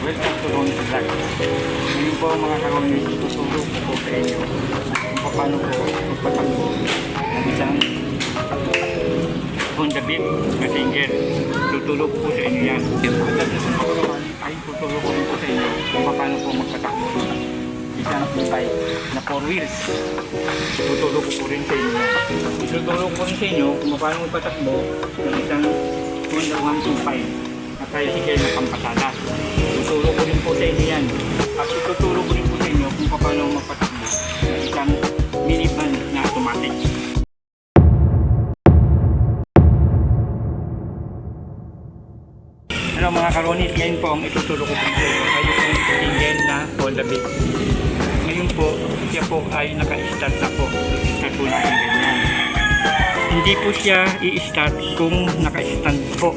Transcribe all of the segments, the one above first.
Welcome to Ronnie Vlog. Ngayon po mga karonis, tutulog po sa inyo kung paano po magpatakbo ng isang Honda Beat na single. Tutulog po sa inyo yan. At sa susunod naman ay tutulog ko rin po sa inyo kung paano po magpatakbo isang bike na 4 wheels. Tutulog ko po rin sa inyo. Tutulog ko rin sa inyo kung paano magpatakbo ng isang Honda 125 na tricycle na pampasada. Tuturo ko rin po sa inyo yan. At tuturo ko rin po sa inyo kung paano magpatakbo ng isang minivan na automatic. Hello mga karonis, ngayon po ang ituturo ko po sa inyo ay yung single na Honda Beat. Ngayon po, siya po ay naka-start na po. Start po natin ganyan. Hindi po siya i-start kung naka-stand po.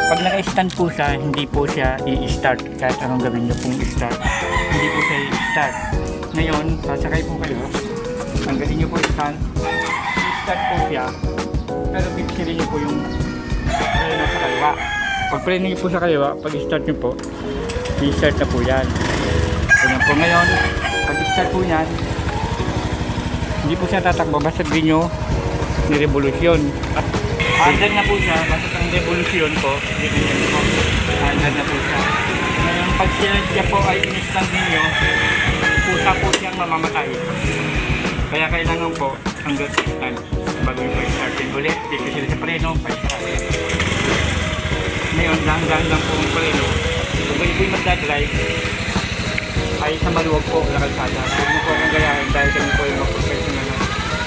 Pag naka-stand po siya, hindi po siya i-start. Kahit anong gawin nyo pong i-start, hindi po siya i-start. Ngayon, sasakay po kayo. Tanggalin nyo po i-stand. I-start po siya. Pero pipsilin nyo po yung preno sa kaliwa. Pag preno nyo po sa kaliwa, pag i-start nyo po, i-start na po yan. Ganyan po ngayon. Pag i-start po yan, hindi po siya tatakbo. Basta sabihin nyo ni revolusyon. At under na po siya, basta ang revolusyon po, under na po siya. Ngayon, pag siya po ay in-stand ninyo, pusa po siyang mamamatay. Kaya kailangan po hanggang stand bago yung pa-startin ulit. Dito sila sa preno, pa-start. Ngayon, dahan-dahan lang po ang preno. Pag kayo po'y magdadrive, ay sa maluwag po na kalsada. Huwag mo po akong gayahin dahil kami po yung mag-professional na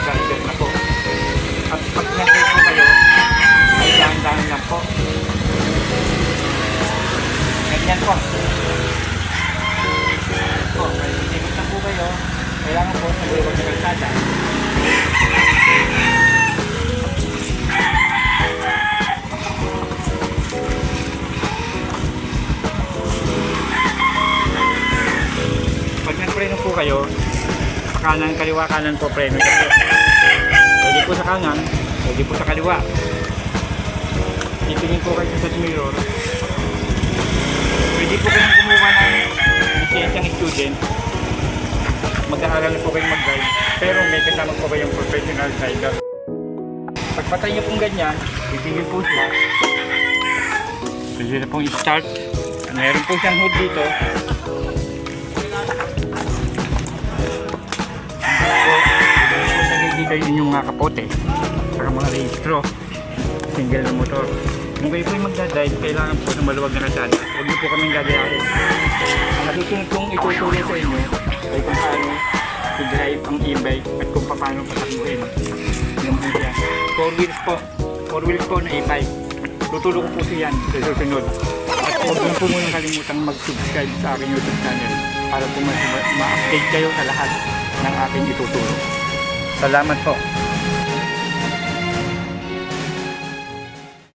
driver na po. At pag nag-drive po kayo, ay dahan-dahan lang po. Ganyan po. Po, kaya ikot na po kayo. Kailangan po sa maluwag na kalsada. Pag nag-preno po kayo, kanan, kaliwa, kanan po preno. Pwede po sa kanan, pwede po sa kaliwa. Titingin po kayo sa mirror. Pwede po kayong kumuha ng lisensyang student. Mag-aaral na po kayong mag-drive. Pero may kasama po kayong professional driver. Pagpatay nyo pong ganyan, titingin po siya. Pwede na pong i-start. Meron po siyang hood dito. Dito yung inyong mga kapote saka mga registro, single na motor. Kung kayo po yung magdadrive, kailangan po na maluwag na kalsada. Huwag niyo po kaming gagayahin. Ang nasusunod kong ituturo sa inyo ay kung paano i-drive ang e-bike at kung paano patakbuhin yung siya. 4 wheels po, 4 wheels po na e-bike. Tuturo ko po siya yan sa susunod. At huwag niyo po muna kalimutang mag-subscribe sa aking YouTube channel para po ma-update kayo sa lahat ng aking ituturo. Salamat po.